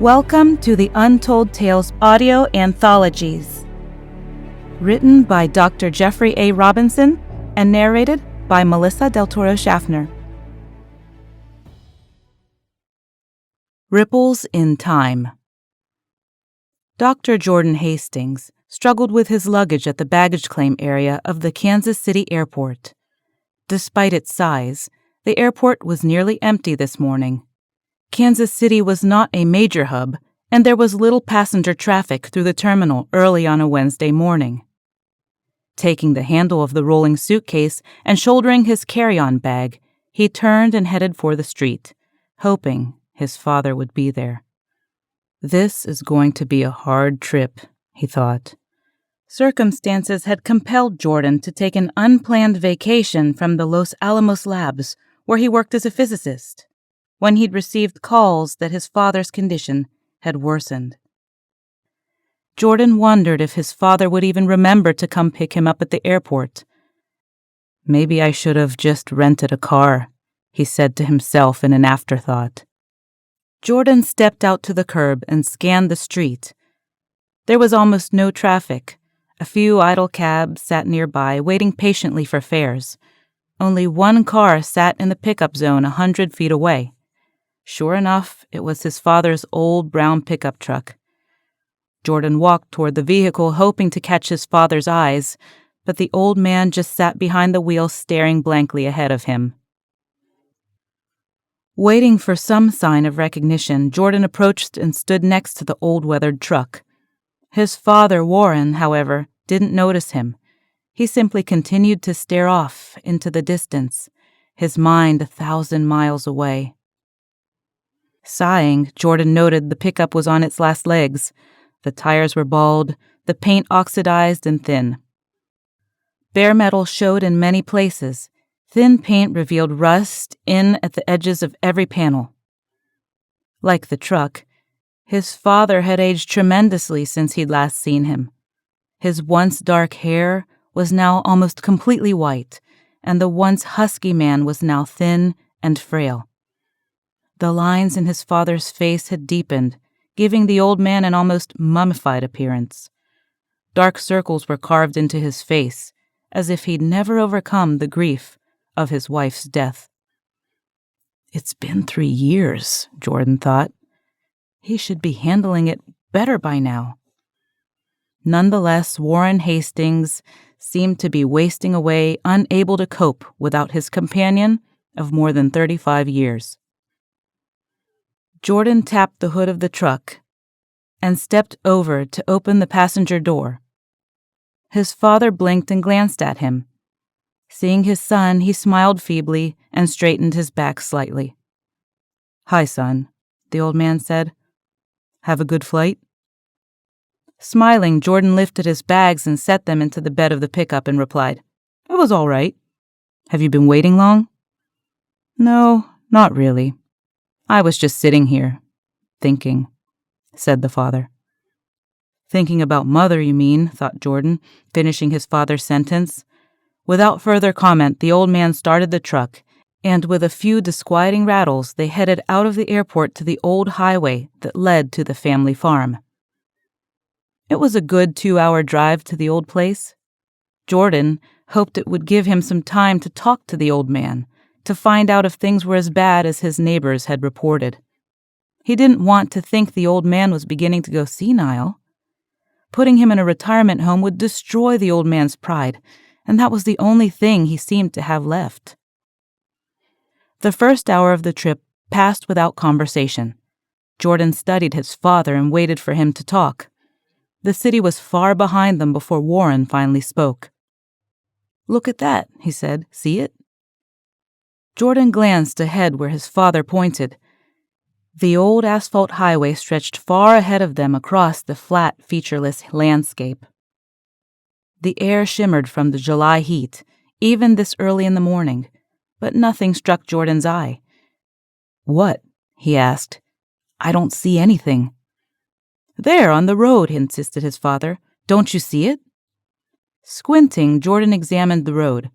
Welcome to the Untold Tales audio anthologies. Written by Dr. Jeffrey A. Robinson and narrated by Melissa Del Toro Schaffner. Ripples in Time. Dr. Jordan Hastings struggled with his luggage at the baggage claim area of the Kansas City airport. Despite its size, the airport was nearly empty this morning. Kansas City was not a major hub, and there was little passenger traffic through the terminal early on a Wednesday morning. Taking the handle of the rolling suitcase and shouldering his carry-on bag, he turned and headed for the street, hoping his father would be there. This is going to be a hard trip, he thought. Circumstances had compelled Jordan to take an unplanned vacation from the Los Alamos labs, where he worked as a physicist, when he'd received calls that his father's condition had worsened. Jordan wondered if his father would even remember to come pick him up at the airport. Maybe I should have just rented a car, he said to himself in an afterthought. Jordan stepped out to the curb and scanned the street. There was almost no traffic. A few idle cabs sat nearby, waiting patiently for fares. Only one car sat in the pickup zone 100 feet away. Sure enough, it was his father's old brown pickup truck. Jordan walked toward the vehicle, hoping to catch his father's eyes, but the old man just sat behind the wheel, staring blankly ahead of him. Waiting for some sign of recognition, Jordan approached and stood next to the old weathered truck. His father, Warren, however, didn't notice him. He simply continued to stare off into the distance, his mind 1,000 miles away. Sighing, Jordan noted the pickup was on its last legs. The tires were bald, the paint oxidized and thin. Bare metal showed in many places. Thin paint revealed rust in at the edges of every panel. Like the truck, his father had aged tremendously since he'd last seen him. His once dark hair was now almost completely white, and the once husky man was now thin and frail. The lines in his father's face had deepened, giving the old man an almost mummified appearance. Dark circles were carved into his face, as if he'd never overcome the grief of his wife's death. It's been 3 years, Jordan thought. He should be handling it better by now. Nonetheless, Warren Hastings seemed to be wasting away, unable to cope without his companion of more than 35 years. Jordan tapped the hood of the truck and stepped over to open the passenger door. His father blinked and glanced at him. Seeing his son, he smiled feebly and straightened his back slightly. "Hi, son," the old man said. "Have a good flight?" Smiling, Jordan lifted his bags and set them into the bed of the pickup and replied, "It was all right. Have you been waiting long?" "No, not really. I was just sitting here, thinking," said the father. "Thinking about Mother, you mean," thought Jordan, finishing his father's sentence. Without further comment, the old man started the truck, and with a few disquieting rattles, they headed out of the airport to the old highway that led to the family farm. It was a good 2-hour drive to the old place. Jordan hoped it would give him some time to talk to the old man, to find out if things were as bad as his neighbors had reported. He didn't want to think the old man was beginning to go senile. Putting him in a retirement home would destroy the old man's pride, and that was the only thing he seemed to have left. The first hour of the trip passed without conversation. Jordan studied his father and waited for him to talk. The city was far behind them before Warren finally spoke. "Look at that," he said. "See it?" Jordan glanced ahead where his father pointed. The old asphalt highway stretched far ahead of them across the flat, featureless landscape. The air shimmered from the July heat, even this early in the morning, but nothing struck Jordan's eye. "What?" he asked. "I don't see anything." "There, on the road," insisted his father. "Don't you see it?" Squinting, Jordan examined the road.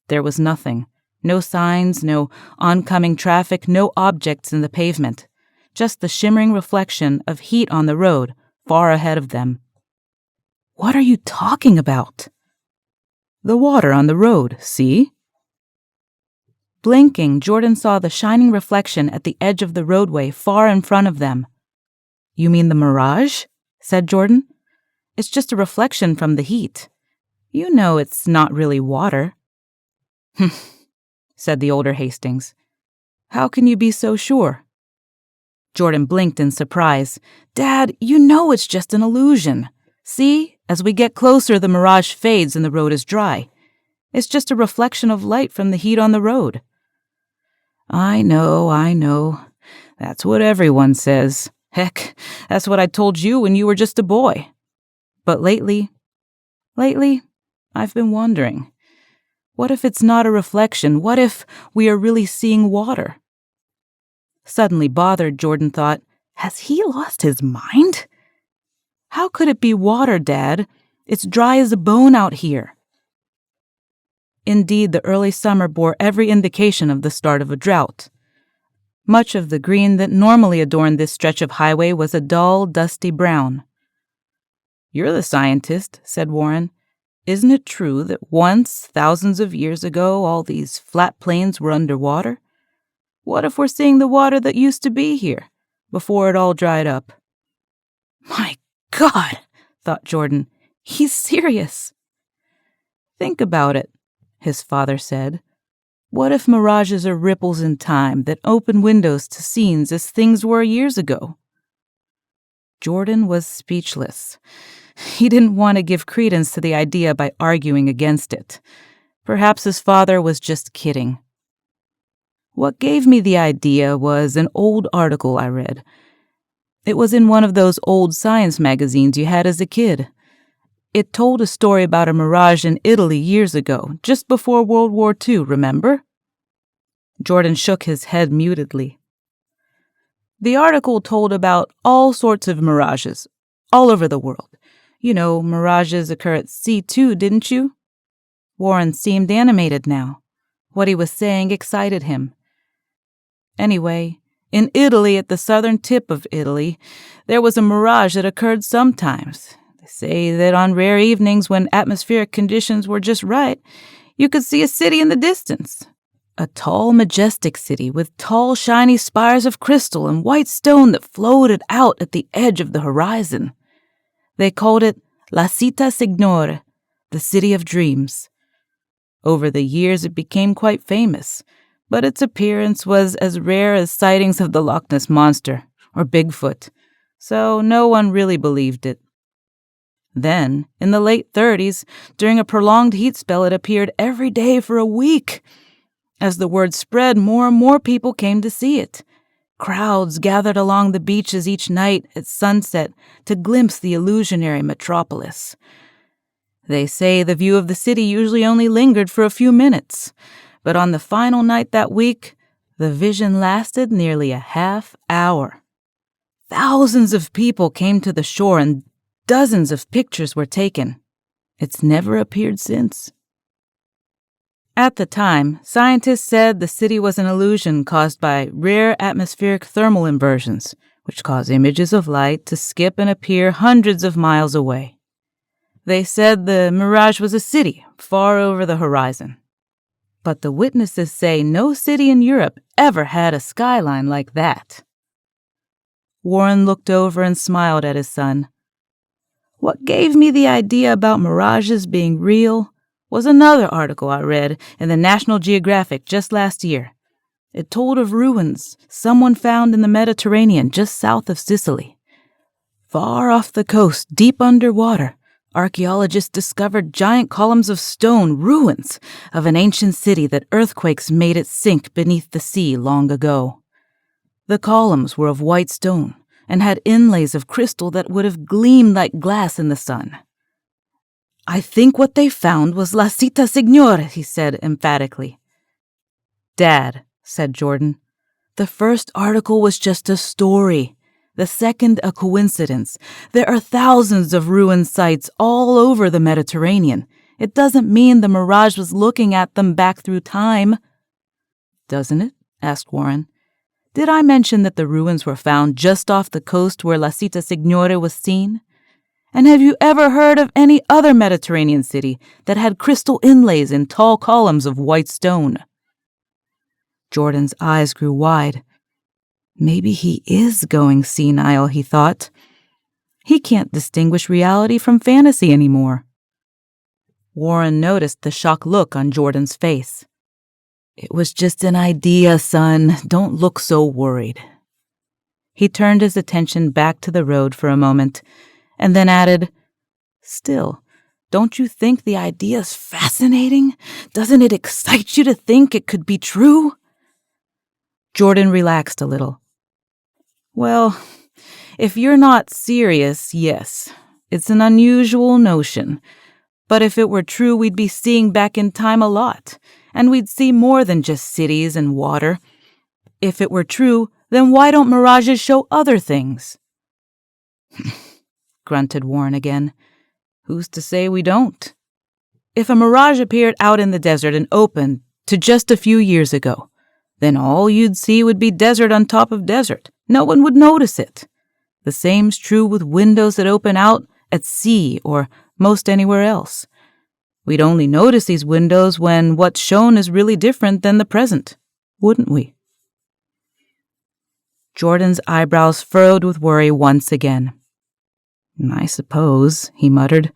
There was nothing. No signs, no oncoming traffic, no objects in the pavement. just the shimmering reflection of heat on the road far ahead of them. "What are you talking about?" "The water on the road, see?" Blinking, Jordan saw the shining reflection at the edge of the roadway far in front of them. "You mean the mirage?" said Jordan. "It's just a reflection from the heat. You know it's not really water." "Humph," said the older Hastings. "How can you be so sure?" Jordan blinked in surprise. "Dad, you know it's just an illusion. See, as we get closer, the mirage fades and the road is dry. It's just a reflection of light from the heat on the road." I know. That's what everyone says. Heck, that's what I told you when you were just a boy. But lately, I've been wondering, what if it's not a reflection? What if we are really seeing water?" Suddenly bothered, Jordan thought, has he lost his mind? How could it be water, Dad? It's dry as a bone out here. Indeed, the early summer bore every indication of the start of a drought. Much of the green that normally adorned this stretch of highway was a dull, dusty brown. "You're the scientist," said Warren. "Isn't it true that once, thousands of years ago, all these flat plains were underwater? What if we're seeing the water that used to be here, before it all dried up?" "My God," thought Jordan, "he's serious." "Think about it," his father said. "What if mirages are ripples in time that open windows to scenes as things were years ago?" Jordan was speechless. He didn't want to give credence to the idea by arguing against it. Perhaps his father was just kidding. "What gave me the idea was an old article I read. It was in one of those old science magazines you had as a kid. It told a story about a mirage in Italy years ago, just before World War II, remember?" Jordan shook his head mutedly. "The article told about all sorts of mirages, all over the world. You know, mirages occur at sea too, didn't you?" Warren seemed animated now. What he was saying excited him. "Anyway, in Italy, at the southern tip of Italy, there was a mirage that occurred sometimes. They say that on rare evenings when atmospheric conditions were just right, you could see a city in the distance. A tall, majestic city with tall, shiny spires of crystal and white stone that floated out at the edge of the horizon. They called it La Città Signore, the City of Dreams. Over the years, it became quite famous, but its appearance was as rare as sightings of the Loch Ness Monster or Bigfoot, so no one really believed it. Then, in the late 30s, during a prolonged heat spell, it appeared every day for a week. As the word spread, more and more people came to see it. Crowds gathered along the beaches each night at sunset to glimpse the illusionary metropolis. They say the view of the city usually only lingered for a few minutes, but on the final night that week, the vision lasted nearly a half hour. Thousands of people came to the shore and dozens of pictures were taken. It's never appeared since. At the time, scientists said the city was an illusion caused by rare atmospheric thermal inversions, which cause images of light to skip and appear hundreds of miles away. They said the mirage was a city far over the horizon. But the witnesses say no city in Europe ever had a skyline like that. Warren looked over and smiled at his son. What gave me the idea about mirages being real was another article I read in the National Geographic just last year. It told of ruins someone found in the Mediterranean just south of Sicily. Far off the coast, deep underwater, archaeologists discovered giant columns of stone, ruins of an ancient city that earthquakes made it sink beneath the sea long ago. The columns were of white stone and had inlays of crystal that would have gleamed like glass in the sun. I think what they found was La Città Signore, he said emphatically. Dad, said Jordan, the first article was just a story. The second, a coincidence. There are thousands of ruined sites all over the Mediterranean. It doesn't mean the mirage was looking at them back through time. Doesn't it? Asked Warren. Did I mention that the ruins were found just off the coast where La Città Signore was seen? And have you ever heard of any other Mediterranean city that had crystal inlays in tall columns of white stone? Jordan's eyes grew wide. Maybe he is going senile, he thought. He can't distinguish reality from fantasy anymore. Warren noticed the shocked look on Jordan's face. It was just an idea, son. Don't look so worried. He turned his attention back to the road for a moment, and then added, Still, don't you think the idea's fascinating? Doesn't it excite you to think it could be true? Jordan relaxed a little. Well, if you're not serious, yes. It's an unusual notion. But if it were true, we'd be seeing back in time a lot, and we'd see more than just cities and water. If it were true, then why don't mirages show other things? Grunted Warren again. Who's to say we don't? If a mirage appeared out in the desert and opened to just a few years ago, then all you'd see would be desert on top of desert. No one would notice it. The same's true with windows that open out at sea or most anywhere else. We'd only notice these windows when what's shown is really different than the present, wouldn't we? Jordan's eyebrows furrowed with worry once again. I suppose, he muttered,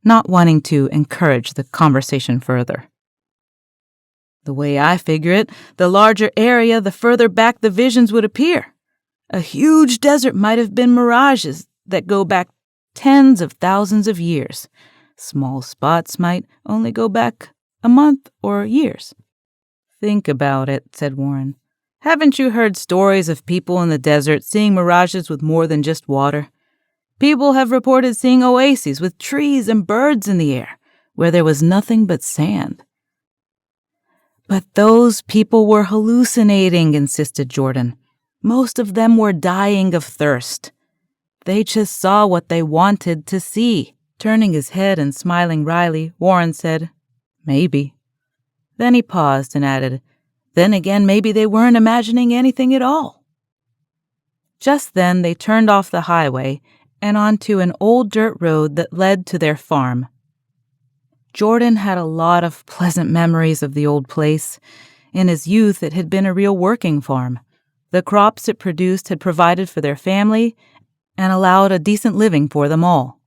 not wanting to encourage the conversation further. The way I figure it, the larger area, the further back the visions would appear. A huge desert might have been mirages that go back tens of thousands of years. Small spots might only go back a month or years. Think about it, said Warren. Haven't you heard stories of people in the desert seeing mirages with more than just water? People have reported seeing oases with trees and birds in the air, where there was nothing but sand. But those people were hallucinating, insisted Jordan. Most of them were dying of thirst. They just saw what they wanted to see. Turning his head and smiling wryly, Warren said, Maybe. Then he paused and added, Then again, maybe they weren't imagining anything at all. Just then they turned off the highway and onto an old dirt road that led to their farm. Jordan had a lot of pleasant memories of the old place. In his youth, it had been a real working farm. The crops it produced had provided for their family and allowed a decent living for them all.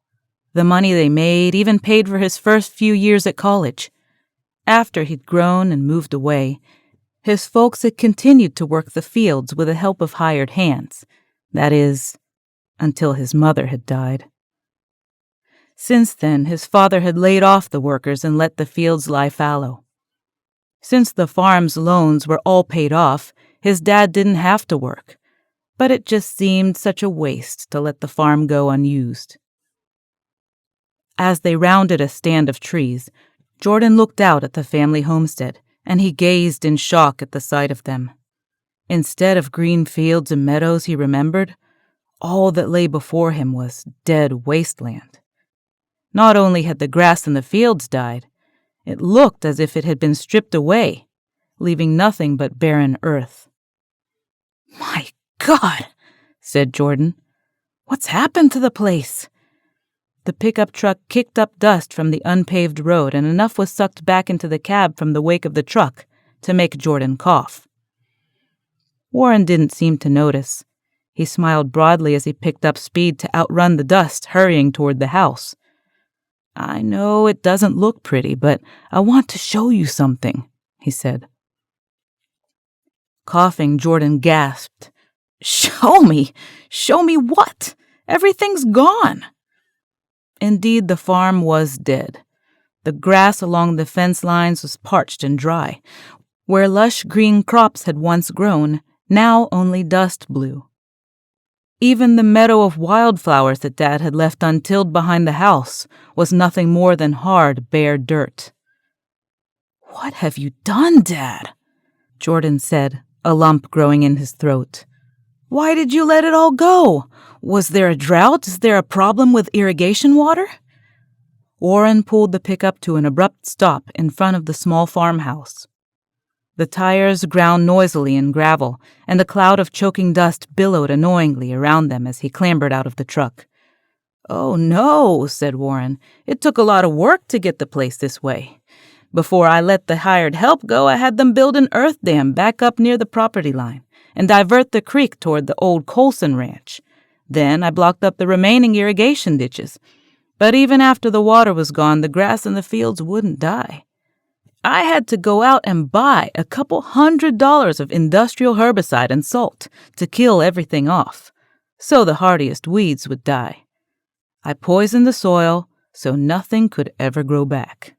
The money they made even paid for his first few years at college. After he'd grown and moved away, his folks had continued to work the fields with the help of hired hands. That is, until his mother had died. Since then, his father had laid off the workers and let the fields lie fallow. Since the farm's loans were all paid off, his dad didn't have to work, but it just seemed such a waste to let the farm go unused. As they rounded a stand of trees, Jordan looked out at the family homestead, and he gazed in shock at the sight of them. Instead of green fields and meadows he remembered, all that lay before him was dead wasteland. Not only had the grass in the fields died, it looked as if it had been stripped away, leaving nothing but barren earth. "My God," said Jordan. "What's happened to the place?" The pickup truck kicked up dust from the unpaved road, and enough was sucked back into the cab from the wake of the truck to make Jordan cough. Warren didn't seem to notice. He smiled broadly as he picked up speed to outrun the dust, hurrying toward the house. "I know it doesn't look pretty, but I want to show you something," he said. Coughing, Jordan gasped. Show me? Show me what? Everything's gone." Indeed, the farm was dead. The grass along the fence lines was parched and dry. Where lush green crops had once grown, now only dust blew. Even the meadow of wildflowers that Dad had left untilled behind the house was nothing more than hard, bare dirt. "What have you done, Dad?" Jordan said, a lump growing in his throat. "Why did you let it all go? Was there a drought? Is there a problem with irrigation water?" Warren pulled the pickup to an abrupt stop in front of the small farmhouse. The tires ground noisily in gravel, and a cloud of choking dust billowed annoyingly around them as he clambered out of the truck. "Oh no," said Warren. "It took a lot of work to get the place this way. Before I let the hired help go, I had them build an earth dam back up near the property line and divert the creek toward the old Colson Ranch. Then I blocked up the remaining irrigation ditches. But even after the water was gone, the grass in the fields wouldn't die. I had to go out and buy a couple $100 of industrial herbicide and salt to kill everything off, so the hardiest weeds would die. I poisoned the soil so nothing could ever grow back."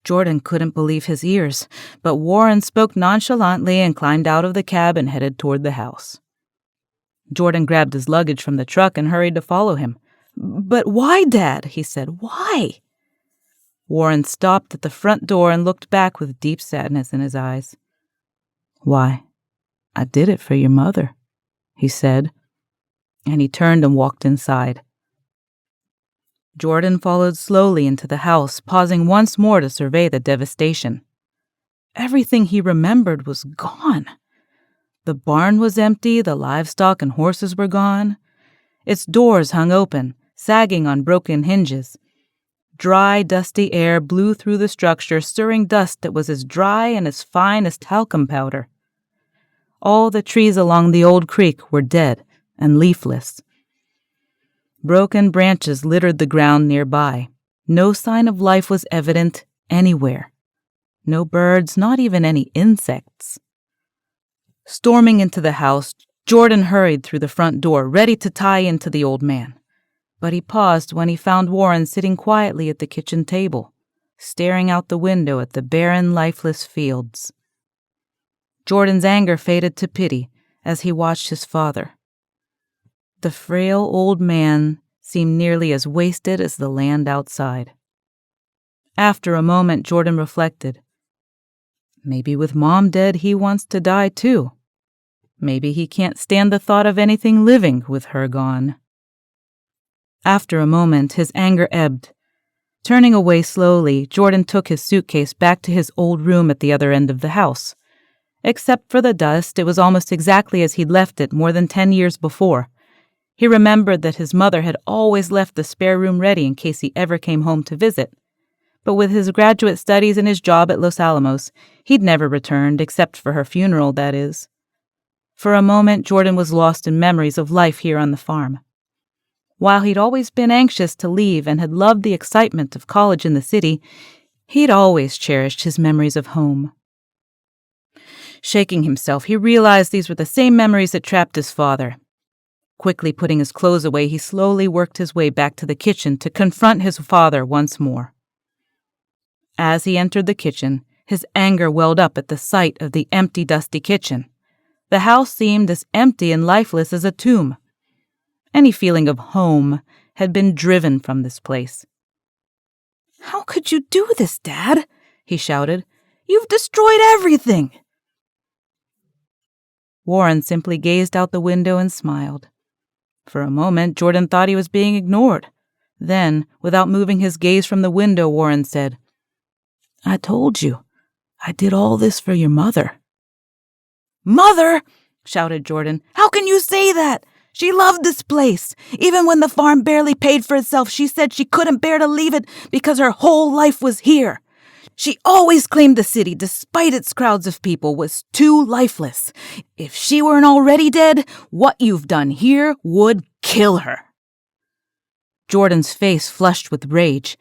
Jordan couldn't believe his ears, but Warren spoke nonchalantly and climbed out of the cab and headed toward the house. Jordan grabbed his luggage from the truck and hurried to follow him. "But why, Dad?" he said. "Why?" Warren stopped at the front door and looked back with deep sadness in his eyes. "Why, I did it for your mother," he said, and he turned and walked inside. Jordan followed slowly into the house, pausing once more to survey the devastation. Everything he remembered was gone. The barn was empty, the livestock and horses were gone. Its doors hung open, sagging on broken hinges. Dry, dusty air blew through the structure, stirring dust that was as dry and as fine as talcum powder. All the trees along the old creek were dead and leafless. Broken branches littered the ground nearby. No sign of life was evident anywhere. No birds, not even any insects. Storming into the house, Jordan hurried through the front door, ready to tie into the old man. But he paused when he found Warren sitting quietly at the kitchen table, staring out the window at the barren, lifeless fields. Jordan's anger faded to pity as he watched his father. The frail old man seemed nearly as wasted as the land outside. After a moment, Jordan reflected. Maybe with Mom dead, he wants to die too. Maybe he can't stand the thought of anything living with her gone. After a moment, his anger ebbed. Turning away slowly, Jordan took his suitcase back to his old room at the other end of the house. Except for the dust, it was almost exactly as he'd left it more than 10 years before. He remembered that his mother had always left the spare room ready in case he ever came home to visit. But with his graduate studies and his job at Los Alamos, he'd never returned, except for her funeral, that is. For a moment, Jordan was lost in memories of life here on the farm. While he'd always been anxious to leave and had loved the excitement of college in the city, he'd always cherished his memories of home. Shaking himself, he realized these were the same memories that trapped his father. Quickly putting his clothes away, he slowly worked his way back to the kitchen to confront his father once more. As he entered the kitchen, his anger welled up at the sight of the empty, dusty kitchen. The house seemed as empty and lifeless as a tomb. Any feeling of home had been driven from this place. "How could you do this, Dad?" he shouted. "You've destroyed everything!" Warren simply gazed out the window and smiled. For a moment, Jordan thought he was being ignored. Then, without moving his gaze from the window, Warren said, "I told you, I did all this for your mother." "Mother!" shouted Jordan. "How can you say that? She loved this place. Even when the farm barely paid for itself, she said she couldn't bear to leave it because her whole life was here. She always claimed the city, despite its crowds of people, was too lifeless. If she weren't already dead, what you've done here would kill her." Jordan's face flushed with rage.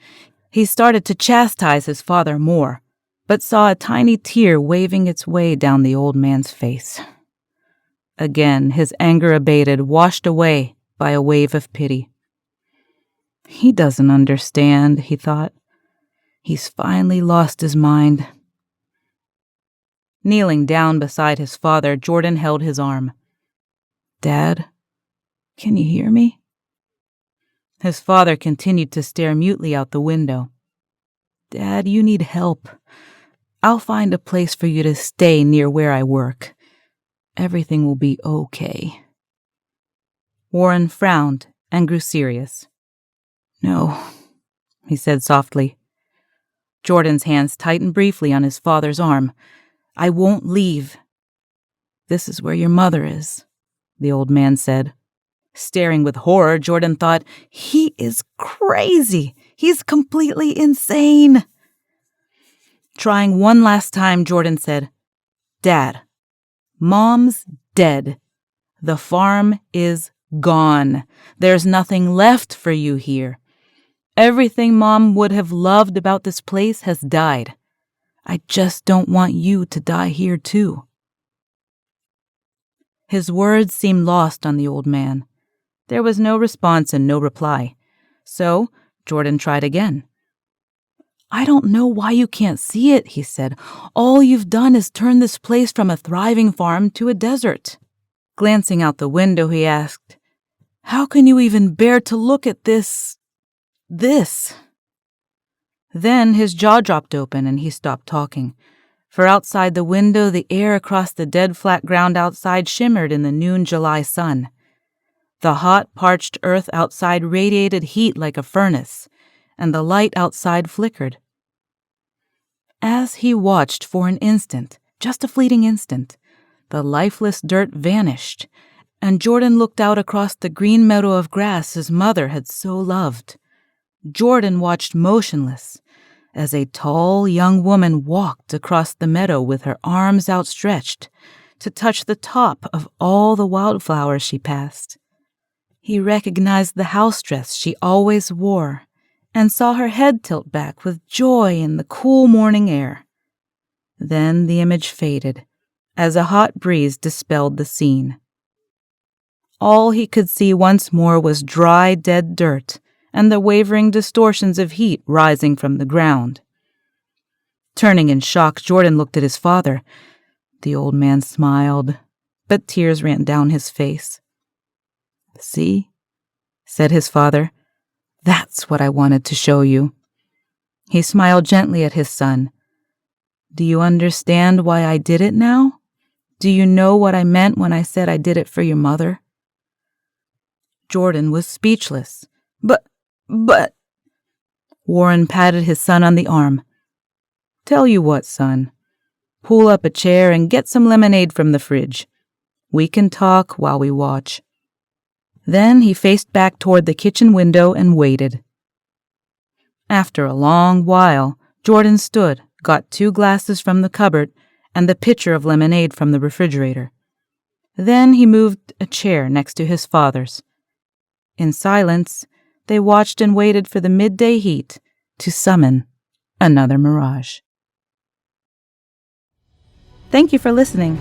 He started to chastise his father more, but saw a tiny tear waving its way down the old man's face. Again, his anger abated, washed away by a wave of pity. "He doesn't understand," he thought. "He's finally lost his mind." Kneeling down beside his father, Jordan held his arm. "Dad, can you hear me?" His father continued to stare mutely out the window. "Dad, you need help. I'll find a place for you to stay near where I work. Everything will be okay." Warren frowned and grew serious. "No," he said softly. Jordan's hands tightened briefly on his father's arm. "I won't leave." "This is where your mother is," the old man said. Staring with horror, Jordan thought, he is crazy. He's completely insane. Trying one last time, Jordan said, "Dad, Mom's dead. The farm is gone. There's nothing left for you here. Everything Mom would have loved about this place has died. I just don't want you to die here too." His words seemed lost on the old man. There was no response and no reply. So Jordan tried again. "I don't know why you can't see it," he said. "All you've done is turn this place from a thriving farm to a desert." Glancing out the window, he asked, "How can you even bear to look at this? Then his jaw dropped open and he stopped talking. For outside the window, the air across the dead flat ground outside shimmered in the noon July sun. The hot, parched earth outside radiated heat like a furnace, and the light outside flickered. As he watched for an instant, just a fleeting instant, the lifeless dirt vanished, and Jordan looked out across the green meadow of grass his mother had so loved. Jordan watched motionless as a tall young woman walked across the meadow with her arms outstretched to touch the top of all the wildflowers she passed. He recognized the house dress she always wore and saw her head tilt back with joy in the cool morning air. Then the image faded as a hot breeze dispelled the scene. All he could see once more was dry, dead dirt and the wavering distortions of heat rising from the ground. Turning in shock, Jordan looked at his father. The old man smiled, but tears ran down his face. "See," said his father, "that's what I wanted to show you." He smiled gently at his son. "Do you understand why I did it now? Do you know what I meant when I said I did it for your mother?" Jordan was speechless. But... Warren patted his son on the arm. "Tell you what, son. Pull up a chair and get some lemonade from the fridge. We can talk while we watch." Then he faced back toward the kitchen window and waited. After a long while, Jordan stood, got 2 glasses from the cupboard and the pitcher of lemonade from the refrigerator. Then he moved a chair next to his father's. In silence, they watched and waited for the midday heat to summon another mirage. Thank you for listening.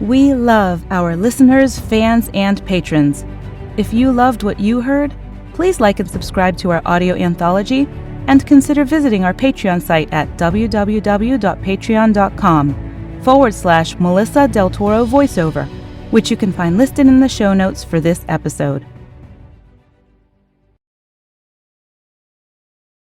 We love our listeners, fans, and patrons. If you loved what you heard, please like and subscribe to our audio anthology and consider visiting our Patreon site at www.patreon.com/Melissa Del Toro voiceover, which you can find listed in the show notes for this episode.